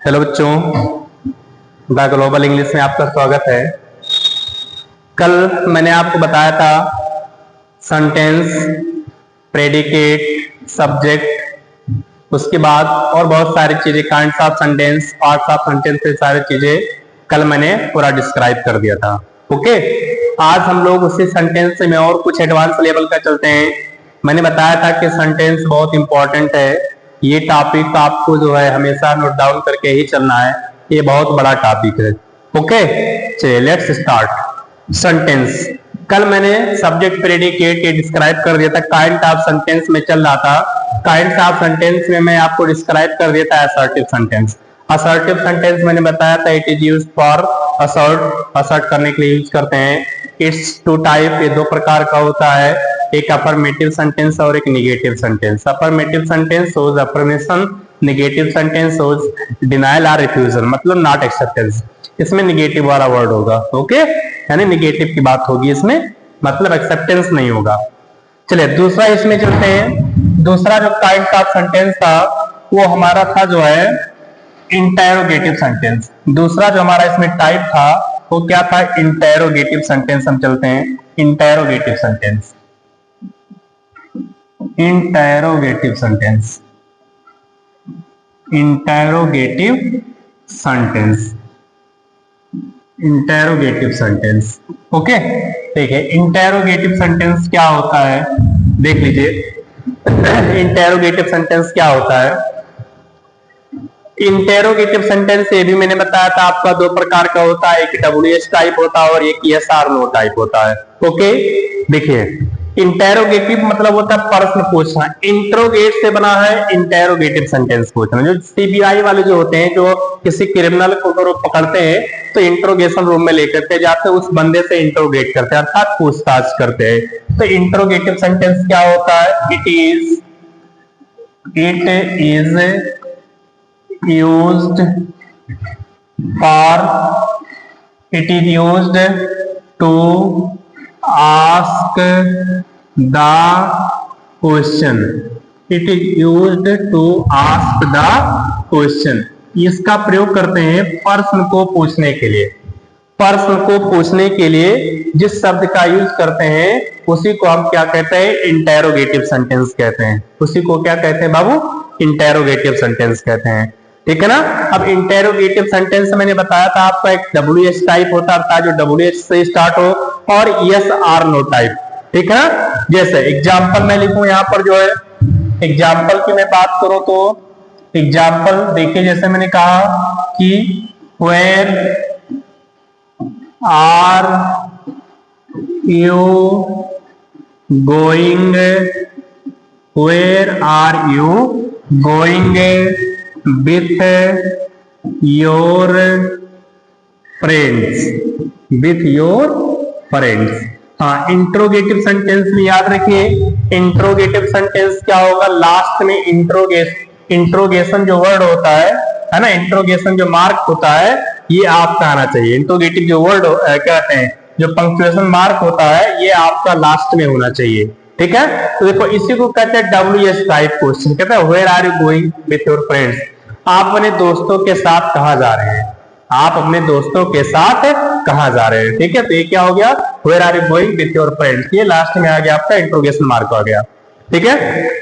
Hello बच्चों, the global English में आपका स्वागत है। कल मैंने आपको बताया था सेंटेंस, प्रेडिकेट, सब्जेक्ट, उसके बाद और बहुत सारी चीजें, kinds of sentence, parts of sentence, ये सारी चीजें कल मैंने पूरा डिस्क्राइब कर दिया था। ओके, आज हम लोग उसी सेंटेंस में और कुछ एडवांस लेवल का चलते हैं। मैंने बताया था कि सेंटेंस बहुत इंपॉर्टेंट है। ये टॉपिक आपको जो है हमेशा नोट डाउन करके ही चलना है, ये बहुत बड़ा टॉपिक है। ओके, चलिए लेट्स स्टार्ट। सेंटेंस, कल मैंने सब्जेक्ट, प्रेडिकेट ये डिस्क्राइब कर दिया था। काइंड ऑफ सेंटेंस में चल रहा था। काइंड ऑफ सेंटेंस में मैं आपको डिस्क्राइब कर दिया था असर्टिव सेंटेंस। असर्टिव सेंटेंस मैंने बताया था it is used for assert, assert करने के लिए यूज करते हैं। इट्स टू टाइप, ये दो प्रकार का होता है, एक अफर्मेटिव सेंटेंस और एक negative sentence. Affirmative sentence shows affirmation, negative sentence shows denial और रिफ्यूजल, मतलब नॉट एक्सेप्टेंस। इसमें निगेटिव वाला वर्ड होगा। ओके, यानी निगेटिव की बात होगी इसमें, मतलब एक्सेप्टेंस नहीं होगा। चलिए दूसरा इसमें चलते हैं। दूसरा जो काइंड ऑफ सेंटेंस था वो हमारा था जो है इंटेरोगेटिव सेंटेंस। दूसरा जो हमारा इसमें टाइप था वो क्या था? Interrogative sentence. हम चलते हैं interrogative sentence. Interrogative sentence, interrogative sentence, interrogative sentence. Okay, ठीक है। इंटेरोगेटिव सेंटेंस क्या होता है देख लीजिए। इंटेरोगेटिव सेंटेंस क्या होता है? इंटेरोगेटिव सेंटेंस ये भी मैंने बताया था आपका दो प्रकार का होता है, एक WH टाइप होता है और एक yes or no टाइप होता है। ओके, देखिए इंटेरोगेटिव मतलब होता है प्रश्न पूछना। इंट्रोगेट से बना है इंटेरोगेटिव सेंटेंस पूछना। जो CBI वाले जो होते हैं, जो किसी क्रिमिनल को पकड़ते हैं तो इंट्रोगेशन रूम में लेकर जाते हैं, उस बंदे से इंट्रोगेट करते हैं, अर्थात पूछताछ करते हैं। तो इंट्रोगेटिव सेंटेंस क्या होता है? It is used for, it is used to ask the question, it is used to ask the question। इसका प्रयोग करते हैं प्रश्न को पूछने के लिए। प्रश्न को पूछने के लिए जिस शब्द का यूज करते हैं उसी को हम क्या कहते हैं? इंटेरोगेटिव सेंटेंस कहते हैं। उसी को क्या कहते हैं बाबू? इंटेरोगेटिव सेंटेंस कहते हैं। ठीक है ना। अब इंटेरोगेटिव सेंटेंस मैंने बताया था आपका एक WH टाइप होता है, जो WH से स्टार्ट हो, और yes or no टाइप। ठीक है ना। जैसे एग्जाम्पल मैं लिखूं यहाँ पर जो है, एग्जाम्पल की मैं बात करूं तो एग्जाम्पल देखिए, जैसे मैंने कहा कि where are you going, where are you going with your friends, with your friends। हाँ, इंट्रोगेटिव सेंटेंस में याद रखिए, इंट्रोगेटिव सेंटेंस क्या होगा? लास्ट में इंट्रोगेशन जो वर्ड होता है ना, इंट्रोगेशन जो मार्क होता है, ये आपका आना चाहिए। इंट्रोगेटिव जो वर्ड कहते हैं, जो पंक्चुएशन मार्क होता है, ये आपका लास्ट में होना चाहिए। ठीक है। तो देखो इसी को कहते हैं WH टाइप क्वेश्चन। कहते हैं where are you going with your friends, आप अपने दोस्तों के साथ कहां जा रहे हैं? आप अपने दोस्तों के साथ कहां जा रहे हैं? ठीक है, तो ये क्या हो गया? Where are you going with your friends, ये लास्ट में आ गया आपका इंट्रोगेशन मार्क आ गया। ठीक है।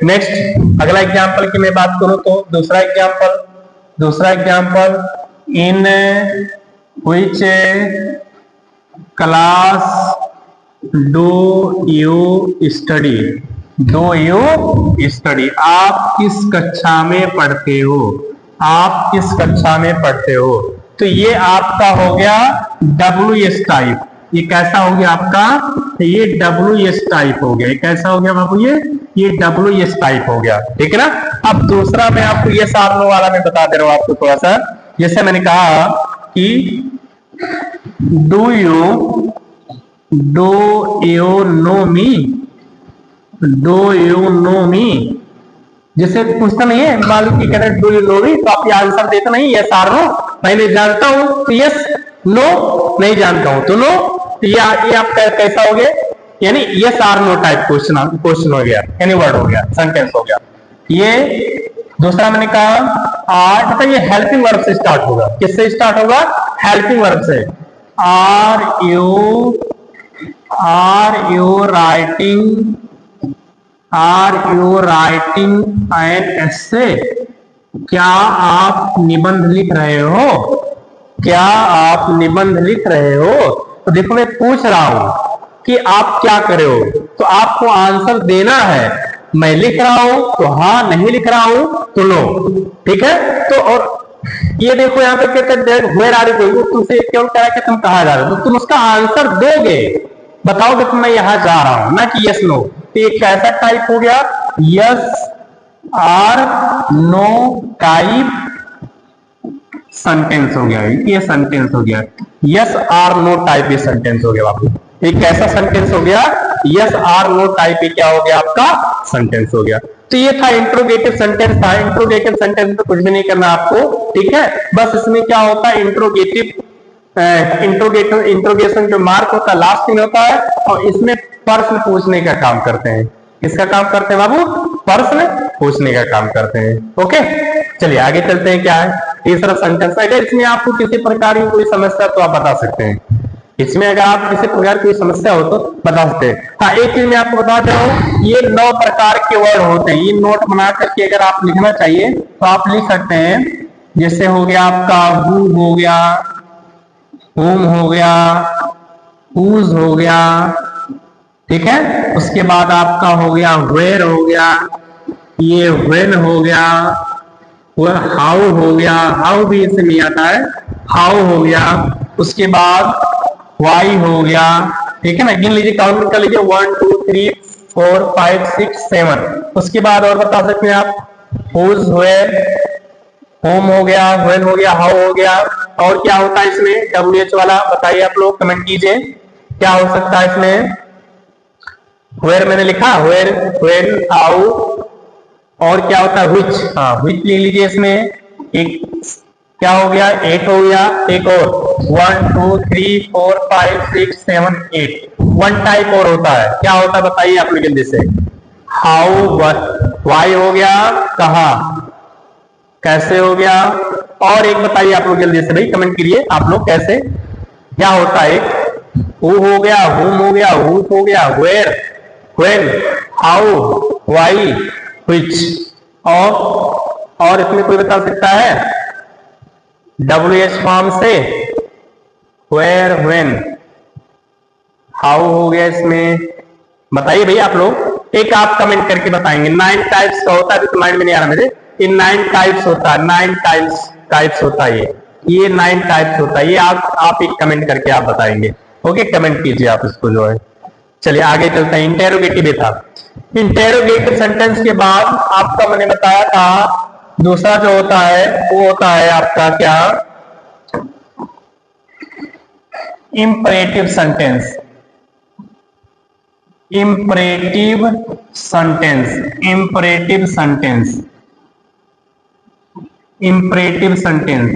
नेक्स्ट अगला एग्जाम्पल की मैं बात करूं तो दूसरा example, in which class do you study, do you study, आप किस कक्षा में पढ़ते हो? आप किस कक्षा में पढ़ते हो? तो ये आपका हो गया WH टाइप। ये कैसा हो गया आपका? ये WH टाइप हो गया। ये कैसा हो गया बाबू? ये WH टाइप हो गया। ठीक है ना। अब दूसरा मैं आपको ये सारनो वाला मैं बता दे रहा हूं आपको थोड़ा सा। जैसे मैंने कहा कि do you know me, do you know me. जैसे पूछता नहीं है, मालूम की कहते डू यू नो मी, तो आप ये आंसर देते नहीं, यस आर नो, मैं नहीं जानता हूं तो यस, नो नहीं जानता हूं तो नो। ये आप कैसा हो गया? यानी yes or no type question हो गया, यानी वर्ड हो गया, सेंटेंस हो गया। ये दूसरा मैंने कहा आर, मतलब ये हेल्पिंग वर्ब से स्टार्ट होगा। किससे स्टार्ट होगा? हेल्पिंग वर्ब से। आर यू राइटिंग एन एस्से? क्या आप निबंध लिख रहे हो? क्या आप निबंध लिख रहे हो? तो देखो मैं पूछ रहा हूं कि आप क्या कर रहे हो, तो आपको आंसर देना है। मैं लिख रहा हूं तो हाँ, नहीं लिख रहा हूं तो नो, ठीक है। तो और ये देखो यहाँ पे कहते हैं वेयर आर यू, तुमसे क्यों कह रहा है कि तुम कहाँ जा रहे हो, तो तुम उसका आंसर दोगे, बताओगे कि मैं यहाँ जा रहा हूं, ना कि यस नो। तो ये कैसा टाइप हो गया? Yes or no type sentence हो गया, ये सेंटेंस हो गया। यस आर नो टाइप ये सेंटेंस हो गया बाबू। ये कैसा सेंटेंस हो गया? यस आर नो टाइप ये क्या हो गया? आपका सेंटेंस हो गया। तो ये था इंट्रोगेटिव सेंटेंस था। इंट्रोगेटिव सेंटेंस में कुछ भी नहीं करना आपको, ठीक है। बस इसमें क्या होता है, इंट्रोगेशन जो मार्क होता है लास्ट में होता है, और इसमें प्रश्न पूछने का काम करते हैं। किसका काम करते हैं बाबू? प्रश्न पूछने का काम करते हैं। ओके, चलिए आगे चलते हैं। क्या है तीसरा सेंटेंस? अगर इसमें आपको किसी प्रकार की कोई समस्या तो आप बता सकते हैं। इसमें अगर आप किसी प्रकार की समस्या हो तो बता सकते हैं। हाँ, एक चीज मैं आपको बता दे रहा हूँ, ये 9 प्रकार के वर्ड होते हैं। ये नोट बना करके अगर आप लिखना चाहिए तो आप लिख सकते हैं। जैसे हो गया आपका हु हो गया, होम हो गया, हुज हो गया, ठीक है। उसके बाद आपका हो गया वेयर हो गया, ये व्हेन हो गया, हाउ हो गया, हाउ भी इससे नहीं आता है, हाउ हो गया। उसके बाद वाई हो गया, ठीक है ना। गिन लीजिए, काउंट कर लीजिए, 1 2 3 4 5 6 7। उसके बाद और बता सकते हैं आप, हुज, वेयर, होम हो गया, व्हेन हो गया, हाउ हो गया। और क्या होता है इसमें? WH वाला बताइए आप लोग, कमेंट कीजिए क्या हो सकता है इसमें। वेयर मैंने लिखा, वेयर, व्हेन, हाउ, और क्या होता है विच। हाँ, विच ले लीजिए। इसमें एक क्या हो गया? 8 हो गया। एक और 1 2 3 4 5 6 7 8। 1 टाइप और होता है, क्या होता है बताइए आप लोग जल्दी से। हाउ, वाई हो गया, कहा, कैसे हो गया। और एक बताइए आप लोग जल्दी से भाई, कमेंट करिए आप लोग कैसे, क्या होता है। हु हो गया, हुम हो गया, हुज हो गया, वेयर, व्हेन, हाउ, वाई, विच। और इसमें कोई बता सकता है? WH फॉर्म से वेयर, व्हेन, हाउ हो गया। इसमें बताइए भैया आप लोग, एक आप कमेंट करके बताएंगे। 9 टाइप्स का होता है, तो माइंड में नहीं आ रहा मेरे। ये 9 टाइप्स होता है, 9 टाइप्स होता है ये 9 टाइप्स होता है। ये आप एक कमेंट करके आप बताएंगे। ओके, कमेंट कीजिए आप इसको जो है। चलिए आगे चलते हैं। इंटेरोगेटिव था। इंटेरोगेटिव सेंटेंस के बाद आपका मैंने बताया था दूसरा जो होता है वो होता है आपका क्या? Imperative sentence. Imperative sentence, imperative sentence, imperative sentence.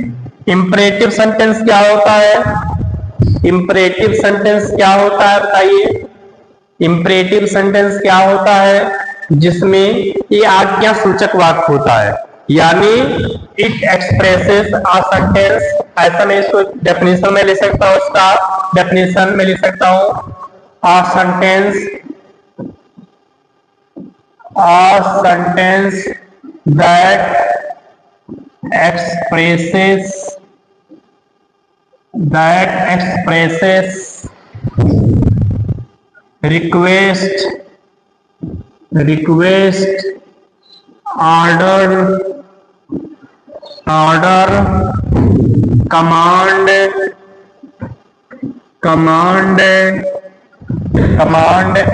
Imperative sentence क्या होता है? इंपरेटिव सेंटेंस क्या होता है बताइए। इंपरेटिव सेंटेंस क्या होता है? जिसमें ये आज्ञा सूचक वाक्य होता है, यानी इट एक्सप्रेसेस अ सेंटेंस। ऐसा मैं इसको डेफिनेशन में ले सकता हूं, उसका डेफिनेशन में ले सकता हूं। A sentence that expresses request, order, command,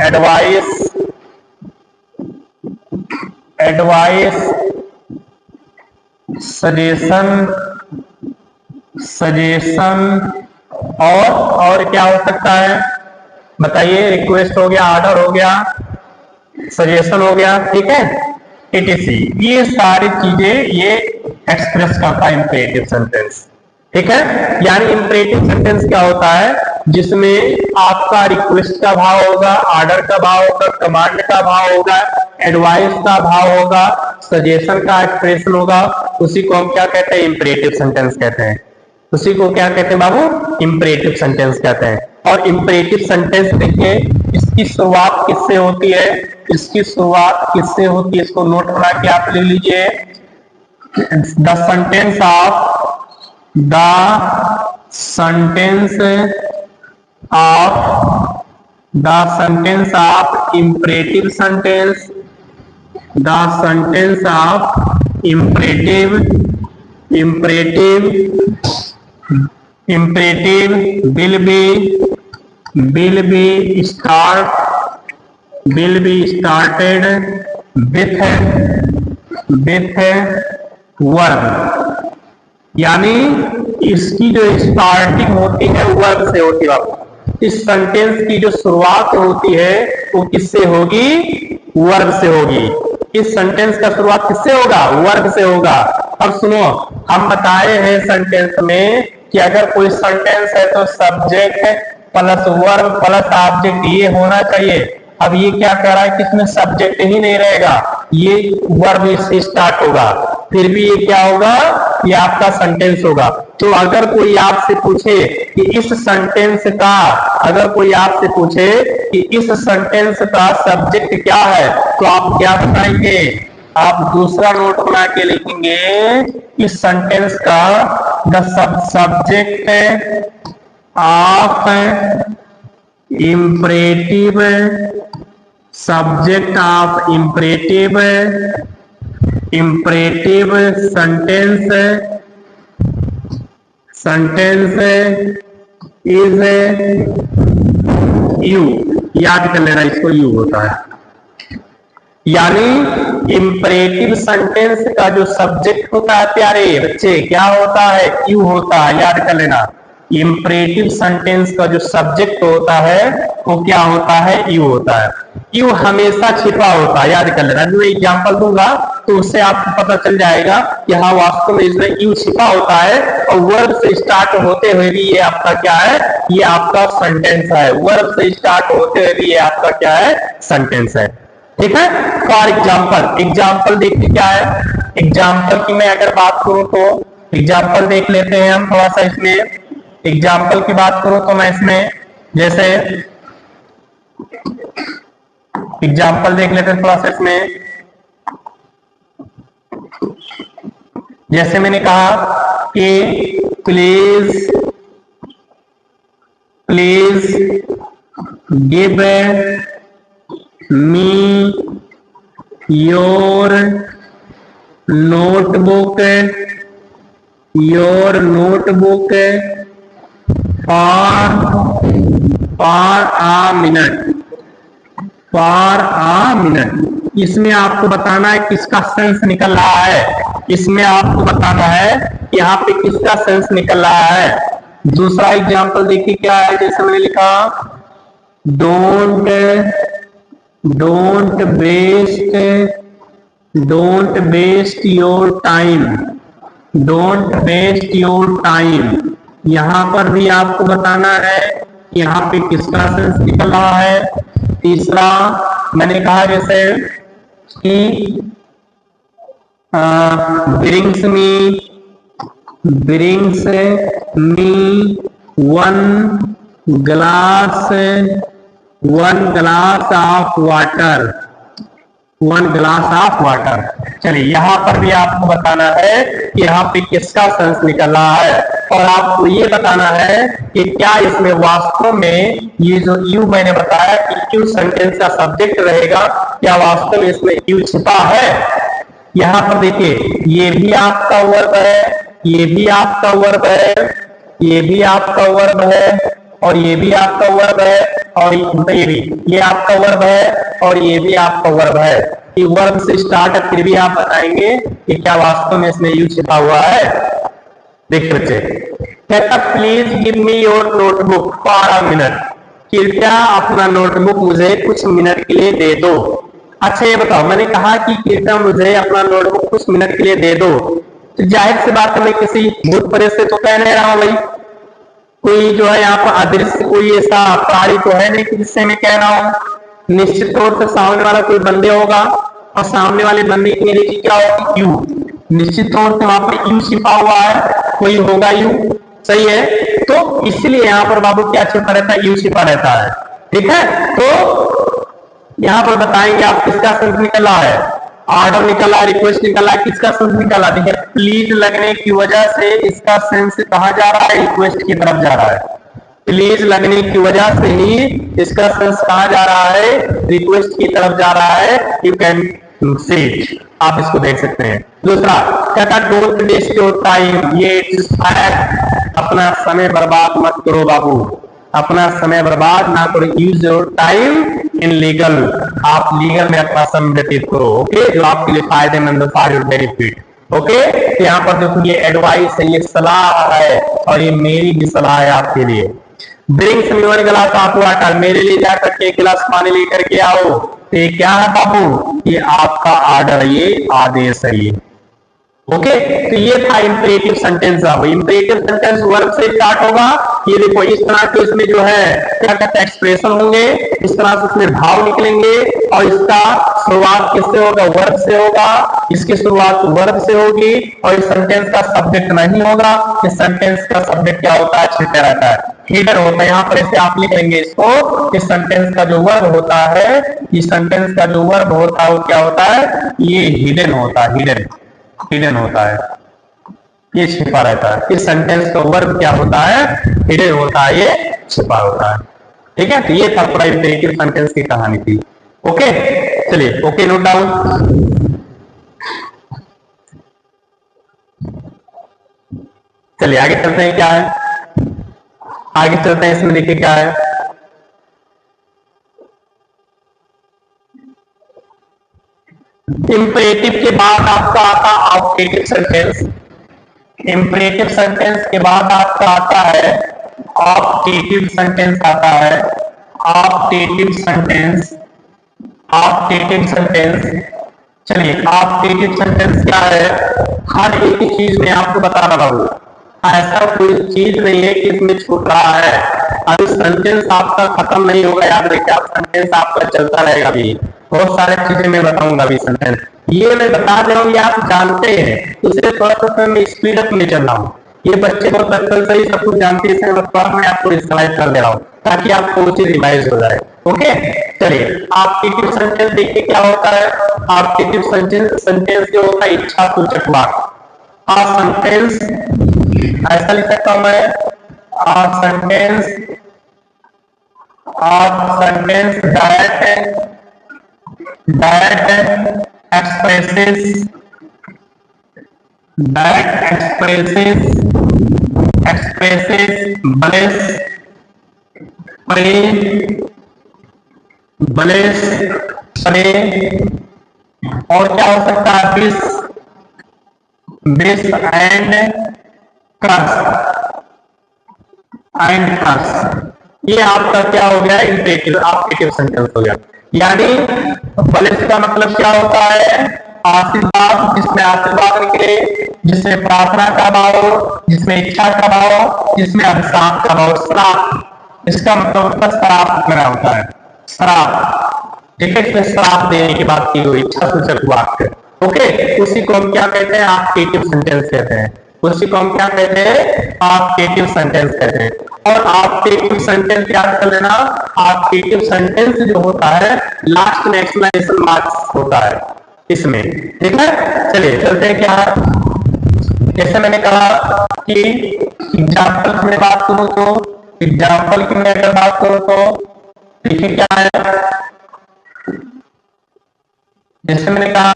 advice, suggestion. और क्या हो सकता है बताइए। रिक्वेस्ट हो गया, ऑर्डर हो गया, सजेशन हो गया, ठीक है, etc। ये सारी चीजें ये एक्सप्रेस करता है इंपरेटिव सेंटेंस। ठीक है। यानी इंपरेटिव सेंटेंस क्या होता है, जिसमें आपका रिक्वेस्ट का भाव होगा, ऑर्डर का भाव होगा, कमांड का भाव होगा, एडवाइस का भाव होगा, सजेशन का एक्सप्रेशन होगा, उसी को हम क्या कहते हैं, इंपरेटिव सेंटेंस कहते हैं। उसी को क्या कहते हैं बाबू, इंपरेटिव सेंटेंस कहते हैं। और इंपरेटिव सेंटेंस देखिए, इसकी शुरुआत किससे होती है, इसकी शुरुआत किससे होती है, इसको नोट बना के आप ले लीजिए। The sentence of imperative sentence, the sentence of imperative will be started with verb। यानी इसकी जो स्टार्टिंग होती है वर्ब से होती है। इस सेंटेंस की जो शुरुआत होती है वो किससे होगी, वर्ब से होगी। इस सेंटेंस का शुरुआत किससे होगा, वर्ब से होगा। अब सुनो, हम बताए हैं सेंटेंस में कि अगर कोई सेंटेंस है तो subject plus verb plus object ये होना चाहिए। अब ये क्या कह रहा है कि इसमें सब्जेक्ट ही नहीं रहेगा, ये वर्ब से स्टार्ट होगा, फिर भी ये क्या होगा, ये आपका सेंटेंस होगा। तो अगर कोई आपसे पूछे कि इस सेंटेंस का, अगर कोई आपसे पूछे कि इस सेंटेंस का सब्जेक्ट क्या है, तो आप क्या बताएंगे, आप दूसरा नोट बना के लिखेंगे, इस सेंटेंस का the subject of imperative subject of imperative sentence is you। याद कर लेना, इसको यू होता है। यानी इंपरेटिव सेंटेंस का जो सब्जेक्ट होता है प्यारे बच्चे, क्या होता है, यू होता है। याद कर लेना, इंपरेटिव सेंटेंस का जो सब्जेक्ट होता है वो क्या होता है, यू होता है। यू हमेशा छिपा होता है, याद कर लेना। जो एग्जांपल दूंगा तो उससे आपको पता चल जाएगा कि हाँ वास्तव में इसमें यू छिपा होता है, और वर्ब से स्टार्ट होते हुए भी ये आपका क्या है, ये आपका सेंटेंस है। वर्ब से स्टार्ट होते हुए भी ये आपका क्या है, सेंटेंस है। ठीक है। फॉर एग्जाम्पल देखिए क्या है। एग्जाम्पल की मैं अगर बात करूं तो एग्जाम्पल देख लेते हैं हम थोड़ा सा। इसमें एग्जाम्पल की बात करूं तो मैं इसमें जैसे एग्जाम्पल देख लेते हैं थोड़ा सा। इसमें जैसे मैंने कहा कि please give me your notebook for uh minute. इसमें आपको बताना है किसका सेंस निकल रहा है, इसमें आपको बताना है यहाँ पे किसका सेंस निकल रहा है। दूसरा एग्जांपल देखिए क्या है। जैसे मैंने लिखा डोंट वेस्ट योर टाइम। यहाँ पर भी आपको बताना है यहाँ पे किसका सेंस निकल रहा है। तीसरा मैंने कहा जैसे कि brings me one glass of water. चलिए यहाँ पर भी आपको बताना है कि यहाँ पे किसका सेंस निकल रहा है, और आपको ये बताना है कि क्या इसमें वास्तव में ये जो यू मैंने बताया कि क्यों सेंटेंस का सब्जेक्ट रहेगा, क्या वास्तव में इसमें यू छिपा है। यहाँ पर देखिए ये भी आपका वर्ब है, ये भी आपका वर्ब है, ये भी आपका वर्ब है, और ये भी आपका वर्ब है, और ये आपका वर्ब है, और ये भी आपका वर्ब है। ये वर्ब से स्टार्ट है, फिर भी आप बताएंगे कि क्या वास्तव में इसमें यू छिपा हुआ है। देखिए बच्चे, कहता please give me your notebook for a minute. कृपया अपना नोटबुक मुझे कुछ मिनट के लिए दे दो। अच्छा ये बताओ, मैंने कहा कि कृपया मुझे अपना नोटबुक कुछ मिनट के लिए दे दो, तो जाहिर सी बात है मैं किसी भूत प्रेत से तो कह नहीं रहा हूं भाई, कोई जो है यहाँ पर अदृश्य कोई ऐसा प्राणी तो है नहीं कि जिससे मैं कह रहा हूं। निश्चित तौर से सामने वाला कोई बंदे होगा और सामने वाले बंदे की एनर्जी क्या होगी, यू। निश्चित तौर से वहां पर यू छिपा हुआ है, कोई होगा यू, सही है। तो इसलिए यहाँ पर बाबू क्या छिपा रहता है, यू छिपा रहता है, ठीक है। तो यहाँ पर बताएंगे आप किसका सेंस निकला है, ऑर्डर निकला, रिक्वेस्ट निकला, किसका सेंस निकला। देखिए प्लीज लगने की वजह से इसका सेंस कहाँ जा रहा है, रिक्वेस्ट की तरफ जा रहा है। प्लीज लगने की वजह से ही इसका सेंस कहाँ जा रहा है, रिक्वेस्ट की तरफ जा रहा है। यू कैन सी इट, आप इसको देख सकते हैं। दूसरा कहता डोंट वेस्ट योर टाइम, ये फैक्ट, अपना समय बर्बाद मत करो बाबू, अपना समय बर्बाद ना करो। Use your time in legal, आप लीगल में अपना समय व्यतीत करो, ओके, जो आपके लिए फायदेमंद फॉर योर बेनिफिट, ओके। यहाँ पर देखो ये एडवाइस है, ये सलाह है और ये मेरी भी सलाह है आपके लिए। Bring some your glass of water, मेरे लिए जाकर के गिलास पानी लेकर के आओ। तो ये क्या है बाबू, ये आपका ऑर्डर, ये आदेश है ये, ओके। तो ये था इंपरेटिव सेंटेंस। अब इंपरेटिव सेंटेंस वर्ब से स्टार्ट होगा। ये देखो इस तरह के इसमें जो है क्या कहते हैं, एक्सप्रेशन होंगे, इस तरह से इसमें भाव निकलेंगे और इसका शुरुआत किससे होगा, वर्ब से होगा, इसकी शुरुआत वर्ब से होगी और इस सेंटेंस का सब्जेक्ट नहीं होगा। इस सेंटेंस का सब्जेक्ट क्या होता है, छिपा रहता है, हिडन होता है। यहाँ पर इसे आप लिख लेंगे इसको, इस सेंटेंस का जो वर्ब होता है, इस सेंटेंस का जो वर्ब होता है वो क्या होता है, ये हिडन होता है, हिडन होता है, ये छिपा रहता है। इस सेंटेंस का वर्ब क्या होता है, हिडन होता है, ये छिपा होता है, ठीक है। तो ये था पूरा इंपरेटिव सेंटेंस की कहानी थी, ओके। चलिए ओके, नोट डाउन। चलिए आगे चलते हैं, क्या है आगे चलते हैं, इसमें देखिए क्या है। इंपरेटिव के बाद आपका आता ऑब्जेक्टिव सेंटेंस। इंपरेटिव सेंटेंस के बाद आपका आता है ऑब्जेक्टिव सेंटेंस आता है। ऑब्जेक्टिव सेंटेंस, ऑब्जेक्टिव सेंटेंस, चलिए ऑब्जेक्टिव सेंटेंस क्या है, हर एक चीज में आपको बता रहा हूं, ऐसा कोई चीज नहीं है कि इसमें छूट रहा है। अभी सेंटेंस आपका खत्म नहीं होगा, याद रखिए, आप सेंटेंस आपका चलता रहेगा। अभी बहुत सारे चीजें मैं बताऊंगा अभी सेंटेंस, ये मैं बता दे रहा हूँ, ये आप जानते हैं, इसलिए थोड़ा सा मैं स्पीड अप में चल रहा हूँ। ये बच्चे बहुत बचपन से ही सब कुछ जानते हैं, इसलिए मैं आपको डिस्क्राइब कर दे रहा हूँ ताकि आपको उचित रिवाइज हो जाए, ओके। चलिए ऑब्जेक्टिव सेंटेंस देखिए क्या होता है। ऑब्जेक्टिव सेंटेंस जो होता है इच्छा सूचक वाक्य। सेंटेंस ऐसा लिख सकता हूं मैं, सेंटेंस expresses bliss, और क्या हो सकता है, bliss एंड कर्स। ये आपका क्या हो गया, इंपरेटिव सेंटेंस हो गया। यानी ब्लेस का मतलब क्या होता है, आशीर्वाद, जिसमें आशीर्वाद निकले, जिसमें प्रार्थना का भाव, जिसमें इच्छा का भाव, जिसमें अभिशाप का भाव, श्राप, इसका मतलब श्राप मेरा होता है, श्राप, ठीक है। इसमें श्राप देने की बात की हुई, इच्छा सूचक वाक्य, ओके। उसी को हम क्या कहते हैं, ऑब्जेक्टिव सेंटेंस कहते हैं। उसी को हम क्या कहते हैं, ऑब्जेक्टिव सेंटेंस कहते हैं। और ऑब्जेक्टिव सेंटेंस याद कर लेना, ऑब्जेक्टिव सेंटेंस जो होता है लास्ट में एक्सप्लेनेशन मार्क्स होता है इसमें, ठीक है। चलिए चलते हैं, क्या है, जैसे मैंने कहा कि एग्जाम्पल में बात करूं तो, एग्जाम्पल की मैं अगर बात करूं तो देखिए क्या है, जैसे मैंने कहा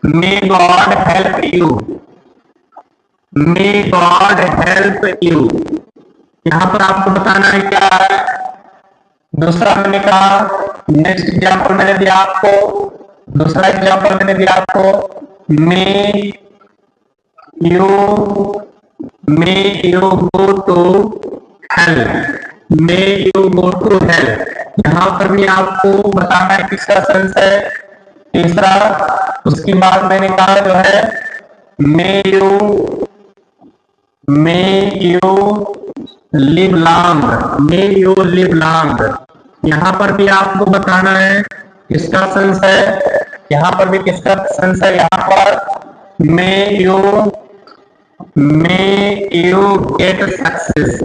May God help you, May God help you। यहां पर आपको बताना है क्या है। दूसरा मैंने कहा, नेक्स्ट एग्जाम्पल मैंने दिया आपको, दूसरा एग्जाम्पल मैंने दिया आपको, May you go to hell, may you go to hell, यहाँ पर भी आपको बताना है किसका सेंस है, तीसरा। उसके बाद मैंने कहा जो है may you live long, may you live long, यहाँ पर भी आपको बताना है किसका सेंस है, यहाँ पर भी किसका सेंस है, यहाँ पर may you get success,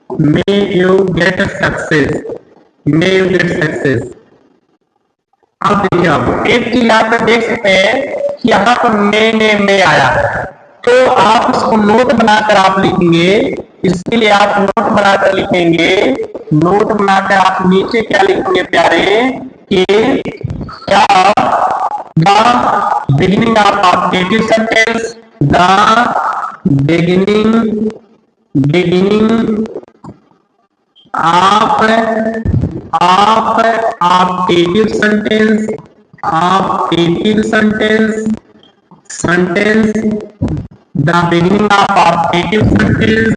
may you get success, may you get success. अब देखिए, आप एक चीज यहाँ पर देख सकते हैं कि यहाँ पर मे आया है, तो आप इसको नोट बनाकर आप लिखेंगे, इसके लिए आप नोट बनाकर लिखेंगे, नोट बनाकर आप नीचे क्या लिखेंगे प्यारे कि क्या the beginning of objective sentence, the beginning of objective sentence, objective sentence, the beginning of objective sentence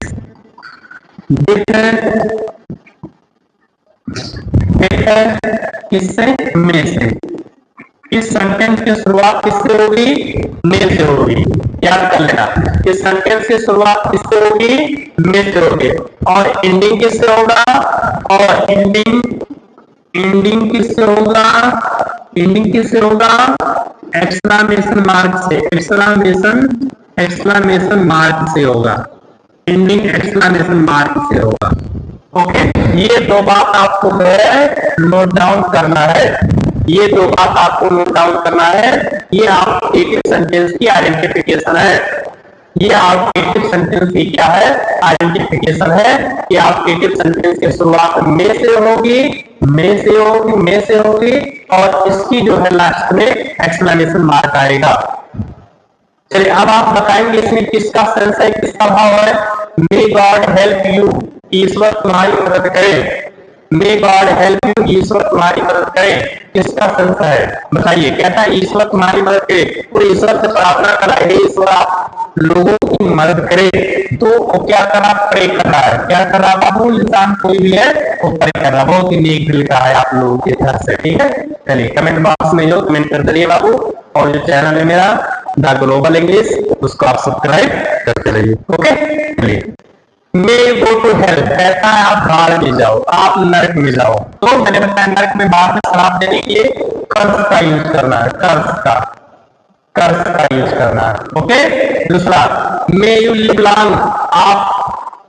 किससे, में से। इस सेंटेंस की शुरुआत किससे होगी, में से होगी, याद कर लेना। इस सेंटेंस की शुरुआत किससे होगी, में से होगी, और एंडिंग किससे होगा, और एंडिंग किससे होगा, एंडिंग किससे होगा, एक्सक्लेमेशन मार्क से, एक्सक्लेमेशन मार्क से होगा, एंडिंग एक्सक्लेमेशन मार्क से होगा। ओके, ये दो बात आपको नोट डाउन करना है, ये दो बात आपको नोट डाउन करना है। ये ऑब्जेक्टिव सेंटेंस की आइडेंटिफिकेशन है, ये ऑब्जेक्टिव सेंटेंस की क्या है, आइडेंटिफिकेशन है। कि ऑब्जेक्टिव सेंटेंस की शुरुआत में से होगी, और इसकी जो है लास्ट में एक्सक्लेमेशन मार्क आएगा। चलिए, अब आप बताएंगे इसमें किसका सेंस है, किसका भाव है। मे गॉड हेल्प यू, ईश्वर तुम्हारी मदद करे, मे गॉड हेल्प यू, ईश्वर तुम्हारी मदद करे, किसका सेंस है बताइए। कहता है ईश्वर तुम्हारी मदद करे, तो ईश्वर से प्रार्थना करा है ईश्वर आप लोगों की मदद करे, तो वो क्या करा, प्रे कर रहा है। क्या कर रहा बाबू, इंसान कोई भी है वो प्रे कर रहा है। बहुत ही नेक दिल का है आप लोगों की तरफ से, ठीक है। चलिए, कमेंट बॉक्स में जो कमेंट कर दीजिए बाबू, और जो चैनल है मेरा द ग्लोबल इंग्लिश, उसको आप सब्सक्राइब करते रहिए। ओके, चलिए। मे गो टू हेल, कहता है आप भाड़ में जाओ, आप नरक में जाओ। तो मैंने बताया नरक में बाहर में श्राप देने के लिए कर्स का यूज करना है, कर्स का यूज करना है। ओके, दूसरा मे यू लिव लॉन्ग, आप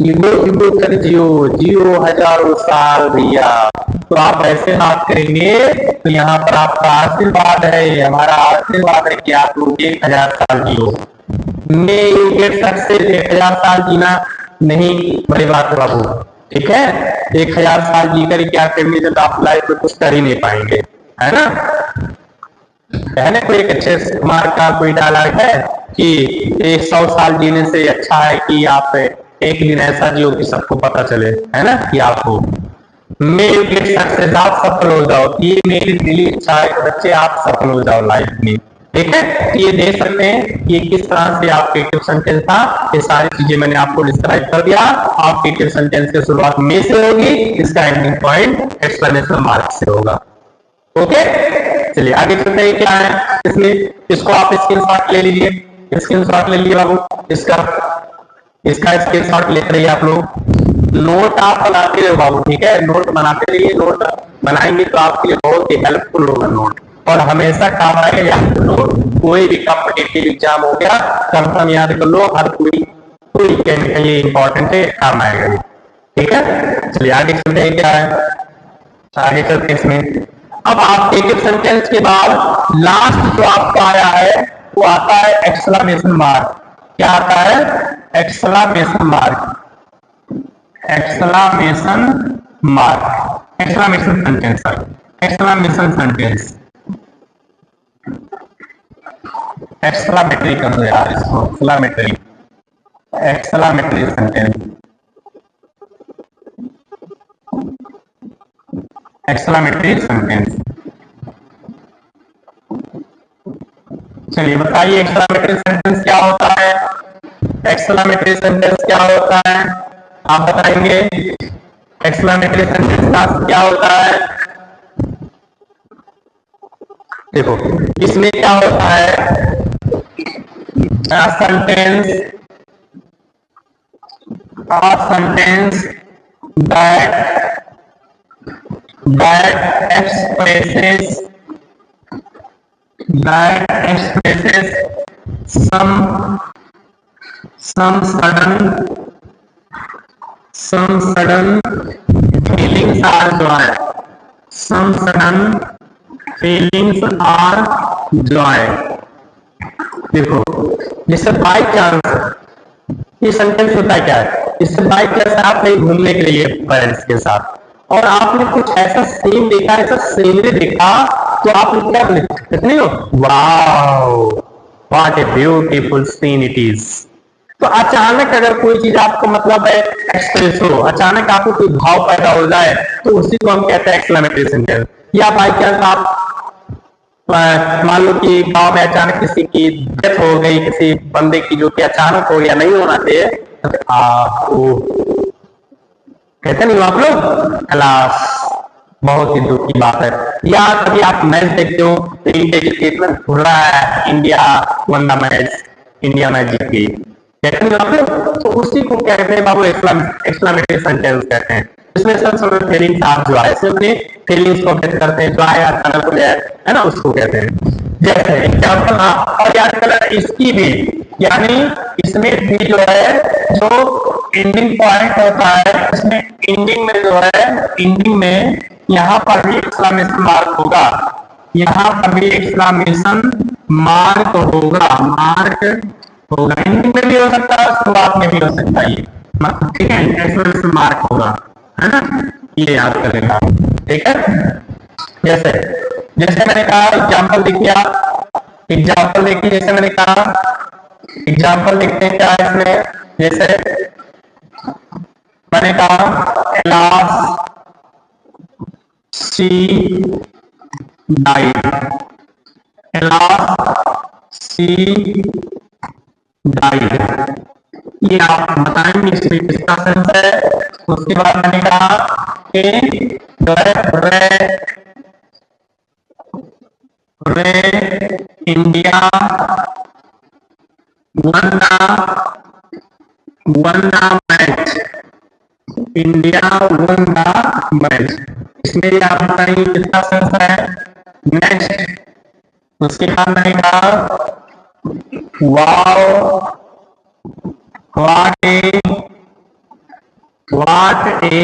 युगो कर जियो हजारों साल भैया। तो आप ऐसे बात करेंगे तो यहाँ पर आपका आशीर्वाद है, हमारा आशीर्वाद है कि आप लोग 1000 साल जियो। मे यू गेट सक्सेस, 1000 साल जीना नहीं बड़ी बात है बाबू, ठीक है। 1000 साल जीकर क्या करेंगे जब आप लाइफ में कुछ कर ही नहीं पाएंगे, है ना। कहने को एक अच्छे मार्क का कोई डायलॉग है कि 100 साल जीने से अच्छा है कि आप एक दिन ऐसा जियो कि सबको पता चले, है ना, कि आपको मेरे गेट सक्सेस, आप सफल हो जाओ। ये मेरी दिली इच्छा है बच्चे, आप सफल हो जाओ लाइफ में, ठीक है। ये देख सकते हैं ये किस तरह से आपके सेंटेंस था, ये सारी चीजें मैंने आपको डिस्क्राइब कर दिया। आपके सेंटेंस की शुरुआत में से होगी, इसका एंडिंग पॉइंट एक्सप्लेनेशन मार्क से होगा। ओके, चलिए आगे चलते हैं। क्या है इसमें, इसको आप स्क्रीनशॉट ले लीजिए, स्क्रीनशॉट ले लीजिए बाबू, इसका स्क्रीनशॉट लेते रहिए आप लोग। नोट आप बनाते रहो बाबू, ठीक है, नोट बनाते रहिए। नोट बनाएंगे तो आपके लिए बहुत ही हेल्पफुल होगा नोट, और हमेशा काम आएगा। याद कर लो, कोई भी कॉम्पिटिटिव एग्जाम हो गया, कंफर्म याद कर लो, हर कोई ये इंपॉर्टेंट है, काम आएगा ये, ठीक है। चलिए आगे चलते हैं। क्या है आगे चलते हैं इसमें। अब आप एक सेंटेंस के बाद लास्ट जो आपका आया है वो आता है एक्सक्लेमेशन मार्क। क्या आता है, exclamation mark, exclamation mark, exclamation sentence, exclamation sentence, exclamatory कर दो यार इसको, exclamatory, exclamatory sentence, exclamatory sentence. चलिए बताइए एक्सक्लेमेटरी सेंटेंस क्या होता है, एक्सक्लेमेटरी सेंटेंस क्या होता है, आप बताएंगे। एक्सक्लेमेटरी सेंटेंस का क्या होता है? देखो इसमें क्या होता है, sentence that expresses some sudden feelings are joy. Some sudden feelings are joy. देखो जैसे बाई चांस, ये सेंटेंस होता है क्या है, इससे बाई चांस आप कहीं घूमने के लिए पेरेंट्स के साथ और आपने कुछ ऐसा सीन देखा, ऐसा सीनरी देखा, तो आप क्या कहते नहीं हो, wow what a beautiful seen it is. तो अचानक अगर कोई चीज आपको मतलब है एक्सप्रेस हो, अचानक आपको कोई भाव पैदा हो जाए, तो उसी को हम कहते हैं एक्सक्लेमेटरी सेंटेंस। या बाई चांस आप मान लो कि गांव में अचानक किसी की डेथ हो गई, किसी बंदे की, जो कि अचानक हो गया, नहीं होना चाहिए, कहते नहीं हो आप लोग, अलास, बहुत ही दुख की बात है। या कभी आप मैच देखते हो तो इंडिया जीत हो रहा है, India won the match, India match जीत गई, कहते नहीं आप लोग, तो उसी को कहते हैं बाबू एक्सक्लेमेटरी सेंटेंस कहते हैं। इसमें सब फीलिंग्स आप जो है अपने फीलिंग्स को व्यक्त करते हैं, जो है अचानक हो जाए, है ना, उसको कहते हैं। जैसे एग्जाम्पल, हाँ, और याद कलर इसकी भी, यानी इसमें भी जो है जो एंडिंग पॉइंट होता है, इसमें एंडिंग में जो है, एंडिंग में यहाँ पर भी एक्सक्लेमेशन मार्क होगा, यहाँ पर भी एक्सक्लेमेशन मार्क होगा, एंडिंग में भी हो सकता है, शुरुआत में भी हो सकता है, ठीक है, एक्सक्लेमेशन मार्क होगा, है ना, ये याद कर लेना, ठीक है। जैसे मैंने कहा एग्जाम्पल देखिए, एग्जाम्पल देखिए, जैसे मैंने कहा एग्जाम्पल देखते हैं क्या इसमें, जैसे मैंने कहा alas she died, alas she died, ये आप बताएंगे इसमें किसका सेंस है। उसके बाद मैंने कहा कि जो है रे India won the match, India won the match, इसमें आप बताएंगे किसका सेंस है। नेक्स्ट उसके बाद मैंने कहा wow what a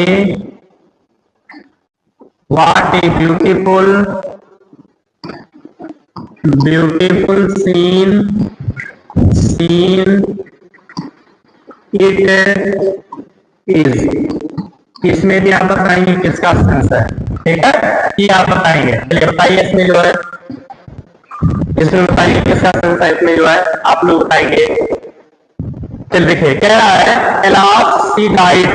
beautiful scene it is। इसमें भी आप बताएंगे किसका सेंस है, ठीक है, ये आप बताएंगे। चलिए बताइए इसमें जो है, इसमें बताइए किसका सेंस है, इसमें जो है आप लोग बताएंगे। चल देखिए कह रहा है एलास सी डाइड,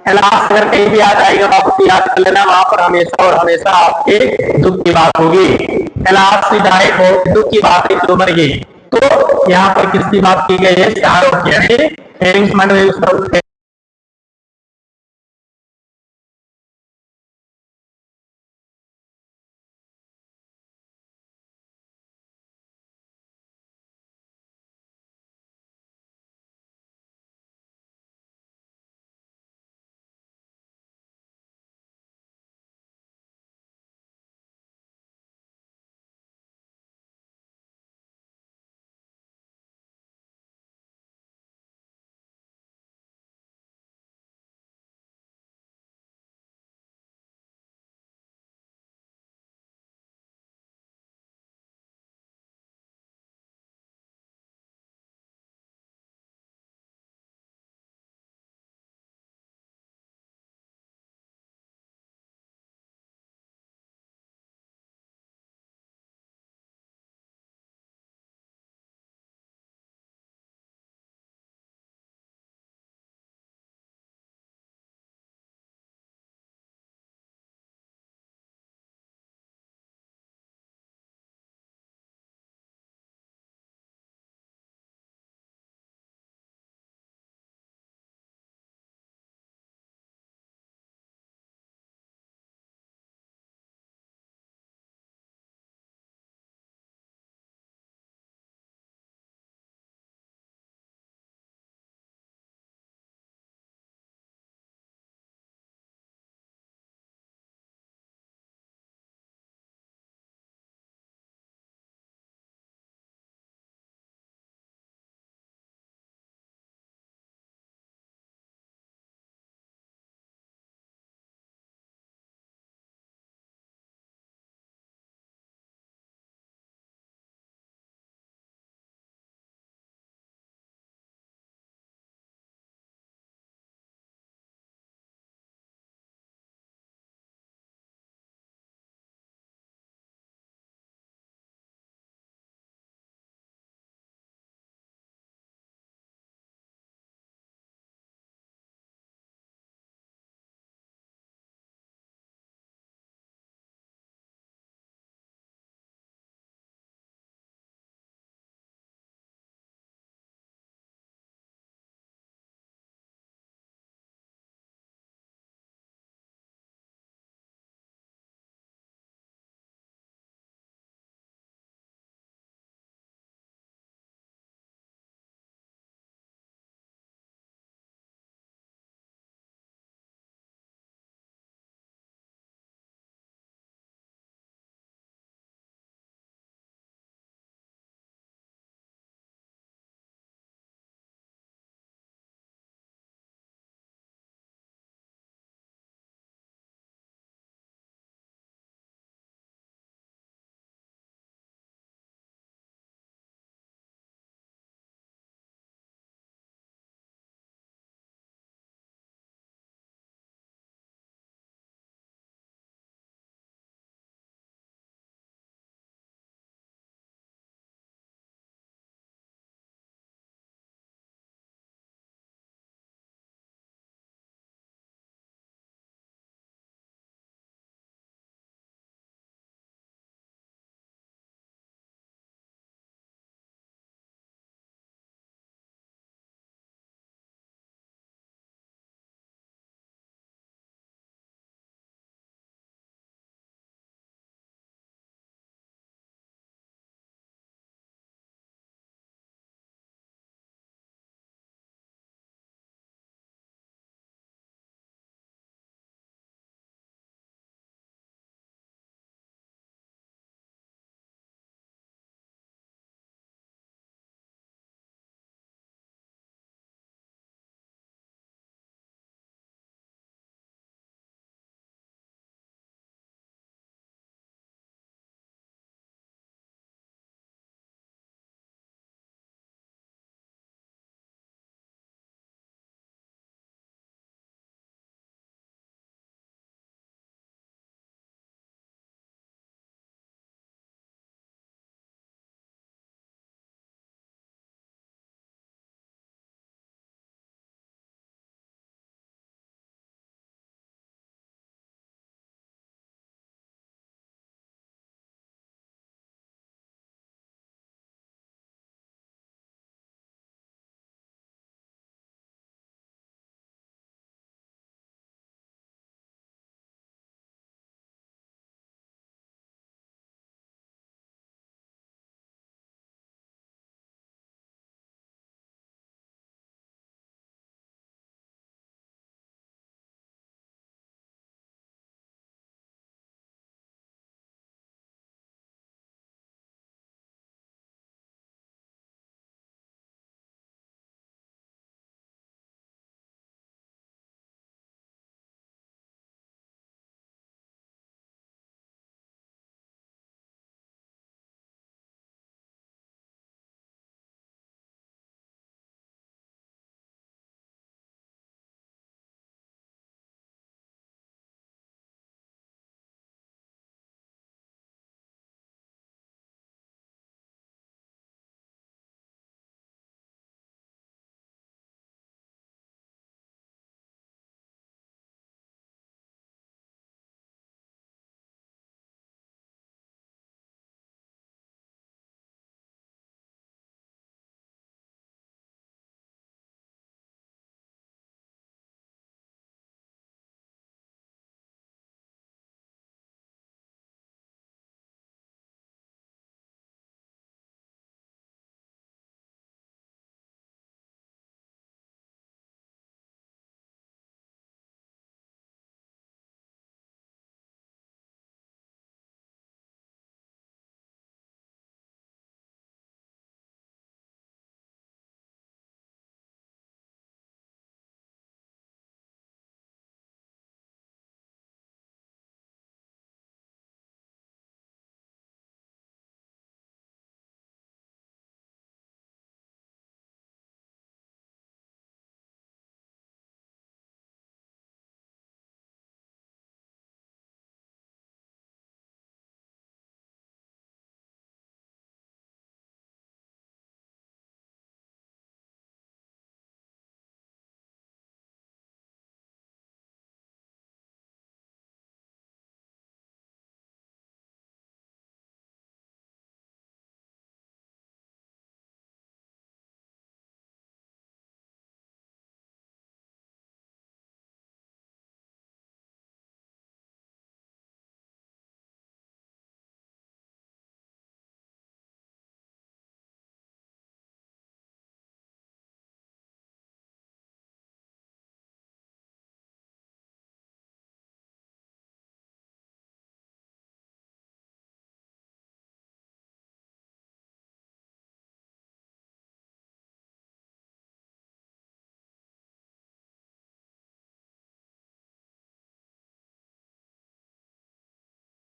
एलास अगर कहीं भी आ जाएगा तो आप याद कर लेना, वहां पर हमेशा और हमेशा आपके दुख की बात होगी। एलास सी डाइड हो, दुख की बात है, तो मर गई, तो यहाँ पर किसकी बात की गई है, चारों की,